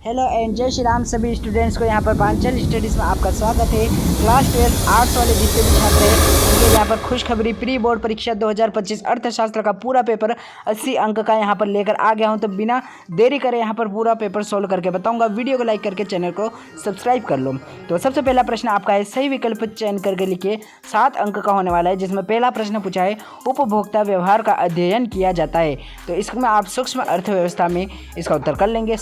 Hello and जय श्री राम सभी students को यहाँ पर पांचल स्टडीज़ में आपका स्वागत है। क्लास 12 आर्ट्स वाले जितने भी छात्र हैं उनके यहाँ पर खुशखबरी, प्री बोर्ड परीक्षा 2025 अर्थशास्त्र का पूरा पेपर 80 अंक का यहाँ पर लेकर आ गया हूँ। तो बिना देरी करे यहाँ पर पूरा पेपर सोल्व करके बताऊँगा। वीडियो को लाइक करके चैनल को सब्सक्राइब कर लो। तो सबसे पहला प्रश्न आपका है, सही विकल्प चयन करके लिखिए। 7 अंक का होने वाला है, जिसमें पहला प्रश्न पूछा है उपभोक्ता व्यवहार का अध्ययन किया जाता है। तो इसमें आप सूक्ष्म अर्थव्यवस्था में इसका उत्तर कर लेंगे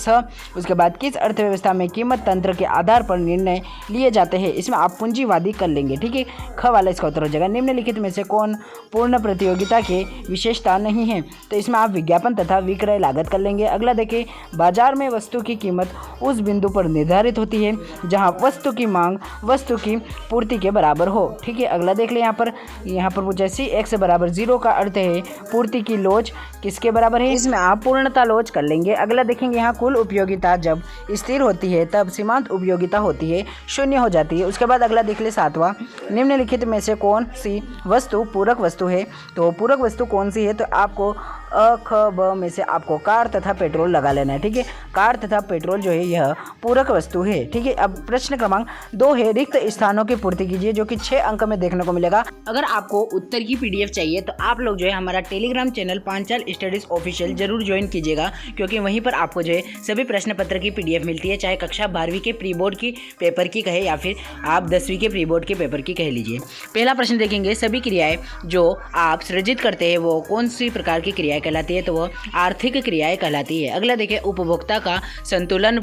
उसके बाद किस अर्थव्यवस्था में कीमत तंत्र के आधार पर निर्णय लिए जाते हैं, इसमें आप पूंजीवादी कर लेंगे। ठीक है, ख वाला इसका उत्तर हो जाएगा। निम्नलिखित में से कौन पूर्ण प्रतियोगिता के विशेषता नहीं है, तो इसमें आप विज्ञापन तथा विक्रय लागत कर लेंगे। अगला देखिए, बाजार में वस्तु की कीमत उस बिंदु पर निर्धारित होती है जहां वस्तु की मांग वस्तु की पूर्ति के बराबर हो। ठीक है, अगला देख ले यहाँ पर पूछा सी एक्स बराबर 0 का अर्थ है पूर्ति की लोच किसके बराबर है, इसमें आप पूर्णता लोच कर लेंगे। अगला देखेंगे, यहाँ कुल उपयोगिता जब स्थिर होती है तब सीमांत उपयोगिता होती है, 0 हो जाती है। उसके बाद अगला देख ले 7वां, निम्नलिखित में से कौन सी वस्तु पूरक वस्तु है। तो पूरक वस्तु कौन सी है, तो आपको अ ख ब में से आपको कार तथा पेट्रोल लगा लेना है। ठीक है, कार तथा पेट्रोल जो है यह पूरक वस्तु है। ठीक है, अब प्रश्न क्रमांक 2 है, रिक्त स्थानों की पूर्ति कीजिए, जो कि 6 अंक में देखने को मिलेगा। अगर आपको उत्तर की PDF चाहिए तो आप लोग जो है हमारा Telegram channel Panchal studies official जरूर ज्वाइन कीजिएगा, क्योंकि वहीं पर आपको जो है सभी प्रश्न पत्र की PDF मिलती है, चाहे कक्षा 12वीं के प्री बोर्ड की पेपर की कहे या फिर आप 10वीं के प्री बोर्ड के पेपर की कह लीजिए। पहला प्रश्न देखेंगे, सभी क्रियाएं जो आप सृजित करते हैं वो कौन सी प्रकार की क्रियाएं कहलाती है, तो वो आर्थिक क्रियाएं कहलाती है। अगला देखिए, उपभोक्ता का संतुलन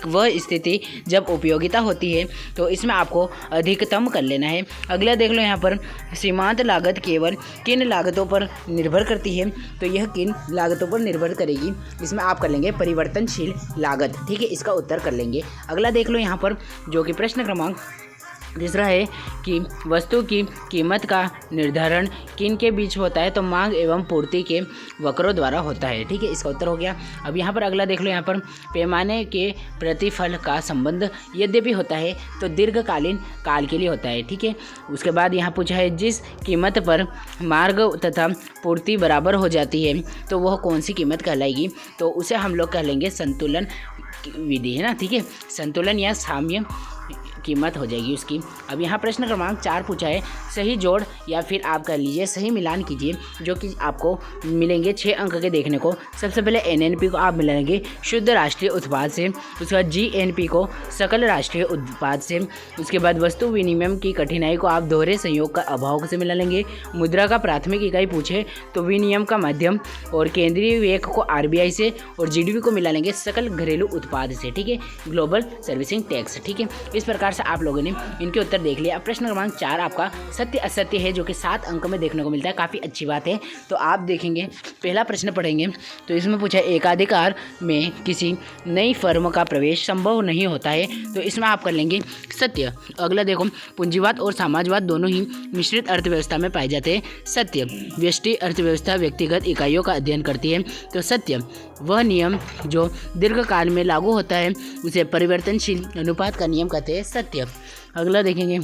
वह स्थिति जब उपयोगिता होती है, तो इसमें आपको अधिकतम कर लेना है। अगला देख लो, यहाँ पर सीमांत लागत केवल किन लागतों पर निर्भर करती है, तो यह किन लागतों पर निर्भर करेगी, इसमें आप कर लेंगे परिवर्तनशील लागत। ठीक है, इसका उत्तर कर लेंगे। अगला देख लो यहाँ पर, जो कि प्रश्न क्रमांक तीसरा है कि वस्तु की कीमत का निर्धारण किन के बीच होता है, तो मांग एवं पूर्ति के वक्रों द्वारा होता है। ठीक है, इसका उत्तर हो गया। अब यहाँ पर अगला देख लो, यहाँ पर पैमाने के प्रतिफल का संबंध यद्यपि होता है तो दीर्घकालीन काल के लिए होता है। ठीक है, उसके बाद यहाँ पूछा है, जिस कीमत पर मार्ग तथा पूर्ति बराबर हो जाती है तो वह कौन सी कीमत कहलाएगी, तो उसे हम लोग कह लेंगे संतुलन विधि, है ना। ठीक है, संतुलन या साम्य कीमत हो जाएगी उसकी। अब यहाँ प्रश्न क्रमांक 4 पूछा है, सही जोड़ या फिर आप कह लीजिए सही मिलान कीजिए, जो कि आपको मिलेंगे 6 अंक के देखने को। सबसे पहले NNP को आप मिलाएंगे शुद्ध राष्ट्रीय उत्पाद से, उसके बाद GNP को सकल राष्ट्रीय उत्पाद से, उसके बाद वस्तु विनिमय की कठिनाई को आप दोहरे संयोग का अभाव से मिला लेंगे। मुद्रा का प्राथमिक इकाई पूछे तो विनिमय का माध्यम और केंद्रीय व्यय को RBI से, और GDP को मिला लेंगे सकल घरेलू उत्पाद से। ठीक है, ग्लोबल सर्विसिंग टैक्स। ठीक है, इस प्रकार आप लोगों ने इनके उत्तर देख लिया। अब प्रश्न क्रमांक 4 आपका सत्य असत्य है, जो कि 7 अंक में देखने को मिलता है, काफ़ी अच्छी बात है। तो आप देखेंगे, पहला प्रश्न पढ़ेंगे तो इसमें पूछा एकाधिकार में किसी नई फर्म का प्रवेश संभव नहीं होता है, तो इसमें आप कर लेंगे सत्य। अगला देखो, पूंजीवाद और समाजवाद दोनों ही मिश्रित अर्थव्यवस्था में पाए जाते हैं, सत्य। व्यष्टि अर्थव्यवस्था व्यक्तिगत इकाइयों का अध्ययन करती है, तो सत्य। वह नियम जो दीर्घकाल में लागू होता है उसे परिवर्तनशील अनुपात का नियम कहते हैं, सत्य। अगला देखेंगे,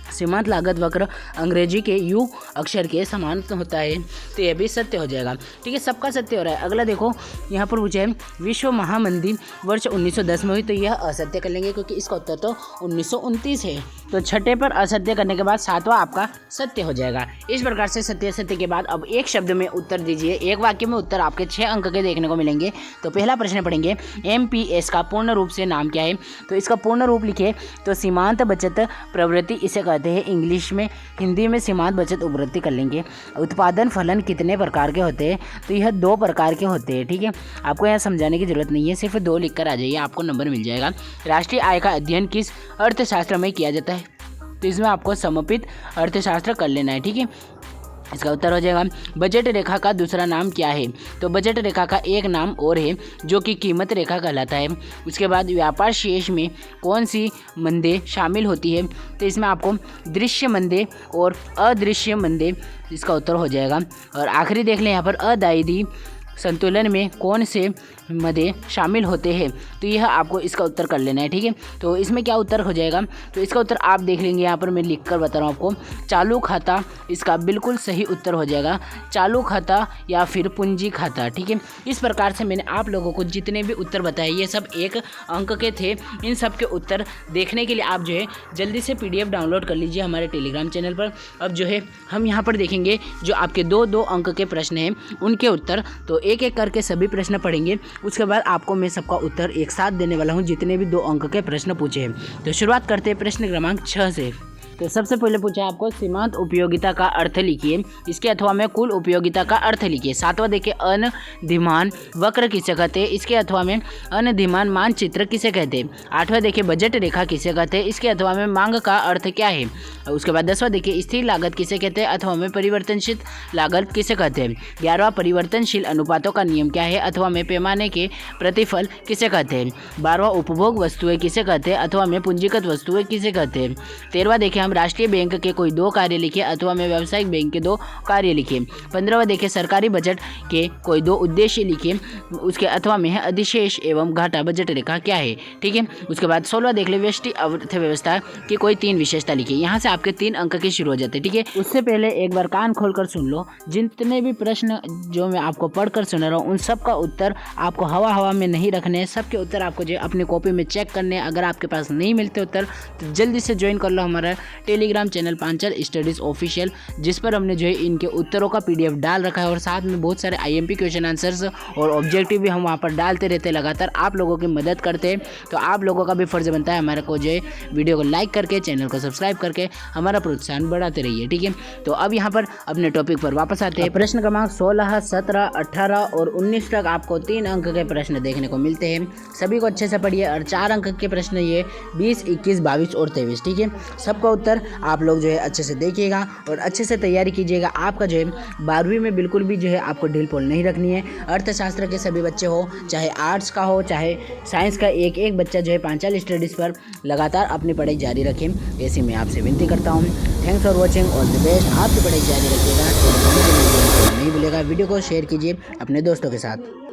सीमांत लागत वक्र अंग्रेजी के U अक्षर के समान होता है, तो यह भी सत्य हो जाएगा। ठीक है, सबका सत्य हो रहा है। अगला देखो, यहाँ पर पूछा है विश्व महामंदी वर्ष 1910 में हुई, तो यह असत्य कर लेंगे, क्योंकि इसका उत्तर तो 1929 है। तो छठे पर असत्य करने के बाद 7वां आपका सत्य हो जाएगा। इस प्रकार से सत्य सत्य के बाद अब एक शब्द में उत्तर दीजिए, एक वाक्य में उत्तर आपके 6 अंक के देखने को मिलेंगे। तो पहला प्रश्न पढ़ेंगे, MPS का पूर्ण रूप से नाम क्या है, तो इसका पूर्ण रूप लिखिए तो सीमांत बचत प्रवृत्ति इसे कहते हैं इंग्लिश में, हिंदी में सीमांत बचत उपवृत्ति कर लेंगे। उत्पादन फलन कितने प्रकार के होते हैं, तो यह 2 प्रकार के होते हैं। ठीक है, आपको यहाँ समझाने की जरूरत नहीं है, सिर्फ 2 लिख कर आ जाइए, आपको नंबर मिल जाएगा। राष्ट्रीय आय का अध्ययन किस अर्थशास्त्र में किया जाता है, तो इसमें आपको समर्पित अर्थशास्त्र कर लेना है। ठीक है, इसका उत्तर हो जाएगा बजट रेखा का दूसरा नाम क्या है, तो बजट रेखा का एक नाम और है जो कि कीमत रेखा कहलाता है। उसके बाद व्यापार शेष में कौन सी मंदे शामिल होती है, तो इसमें आपको दृश्य मंदे और अदृश्य मंदे, इसका उत्तर हो जाएगा। और आखिरी देख लें यहाँ पर अदायदी संतुलन में कौन से मध्ये शामिल होते हैं। तो यह आपको इसका उत्तर कर लेना है, ठीक है। तो इसमें क्या उत्तर हो जाएगा, तो इसका उत्तर आप देख लेंगे, यहाँ पर मैं लिख कर बता रहा हूँ आपको। चालू खाता इसका बिल्कुल सही उत्तर हो जाएगा, चालू खाता या फिर पूंजी खाता, ठीक है। इस प्रकार से मैंने आप लोगों को जितने भी उत्तर बताए ये सब 1 अंक के थे। इन सब के उत्तर देखने के लिए आप जो है जल्दी से PDF डाउनलोड कर लीजिए हमारे टेलीग्राम चैनल पर। अब जो है हम यहाँ पर देखेंगे जो आपके 2-2 अंक के प्रश्न हैं उनके उत्तर, तो एक एक करके सभी प्रश्न पढ़ेंगे। उसके बाद आपको मैं सबका उत्तर एक साथ देने वाला हूँ जितने भी 2 अंक के प्रश्न पूछे हैं। तो शुरुआत करते हैं प्रश्न क्रमांक 6 से। तो सबसे पहले पूछा है आपको सीमांत उपयोगिता का अर्थ लिखिए, इसके अथवा में कुल उपयोगिता का अर्थ लिखिए। 7वां देखिए अनधिमान वक्र किसे कहते हैं, इसके अथवा में अनधिमान मानचित्र किसे कहते हैं। 8वां देखिए बजट रेखा किसे कहते हैं, इसके अथवा में मांग का अर्थ क्या है। उसके बाद 10वां देखिए स्थिर लागत किसे कहते हैं, अथवा में परिवर्तनशील लागत किसे कहते हैं। 11वां परिवर्तनशील अनुपातों का नियम क्या है, अथवा में पैमाने के प्रतिफल किसे कहते हैं। 12वां उपभोग वस्तुएं किसे कहते हैं, अथवा में पूंजीगत वस्तुएं किसे कहते हैं। 13वां देखिए हम राष्ट्रीय बैंक के कोई 2 कार्य लिखे, अथवा में व्यावसायिक बैंक के 2 कार्य लिखे। 15वां देखिए सरकारी बजट के कोई 2 उद्देश्य लिखे, उसके अथवा में है अधिशेष एवं घाटा बजट रेखा क्या है, ठीक है। उसके बाद 16वां देख ले व्यष्टि अर्थव्यवस्था की कोई 3 विशेषता लिखिए। यहाँ से आपके 3 अंक की शुरू हो जाते हैं, ठीक है। उससे पहले एक बार कान खोलकर सुन लो, जितने भी प्रश्न जो मैं आपको पढ़कर सुना रहा हूँ उन सब का उत्तर आपको हवा में नहीं रखने हैं, सबके उत्तर आपको जो अपनी कॉपी में चेक करने हैं। अगर आपके पास नहीं मिलते उत्तर तो जल्दी से ज्वाइन कर लो हमारा Telegram channel Panchal studies official, जिस पर हमने जो है इनके उत्तरों का PDF डाल रखा है और साथ में बहुत सारे IMP क्वेश्चन आंसर्स और ऑब्जेक्टिव भी हम वहाँ पर डालते रहते हैं, लगातार आप लोगों की मदद करते हैं। तो आप लोगों का भी फर्ज बनता है हमारे को जो है वीडियो को लाइक करके चैनल को सब्सक्राइब करके हमारा प्रोत्साहन बढ़ाते रहिए, ठीक है। तो अब यहाँ पर अपने टॉपिक पर वापस आते हैं। प्रश्न क्रमांक 16, 17, 18 और 19 तक आपको 3 अंक के प्रश्न देखने को मिलते हैं। सभी को अच्छे से पढ़िए और 4 अंक के प्रश्न ये 20, 21, 22 और 23, ठीक है। सबका उत्तर आप लोग जो है अच्छे से देखिएगा और अच्छे से तैयारी कीजिएगा। आपका जो है 12वीं में बिल्कुल भी जो है आपको ढील पोल नहीं रखनी है। अर्थशास्त्र के सभी बच्चे हो, चाहे आर्ट्स का हो चाहे साइंस का, एक एक बच्चा जो है पांचाल स्टडीज़ पर लगातार अपनी पढ़ाई जारी रखें, ऐसी मैं आपसे विनती करता हूँ। Thanks for watching, all the best. आपकी पढ़ाई जारी रखिएगा, नहीं भूलेगा। वीडियो को शेयर कीजिए अपने दोस्तों के साथ।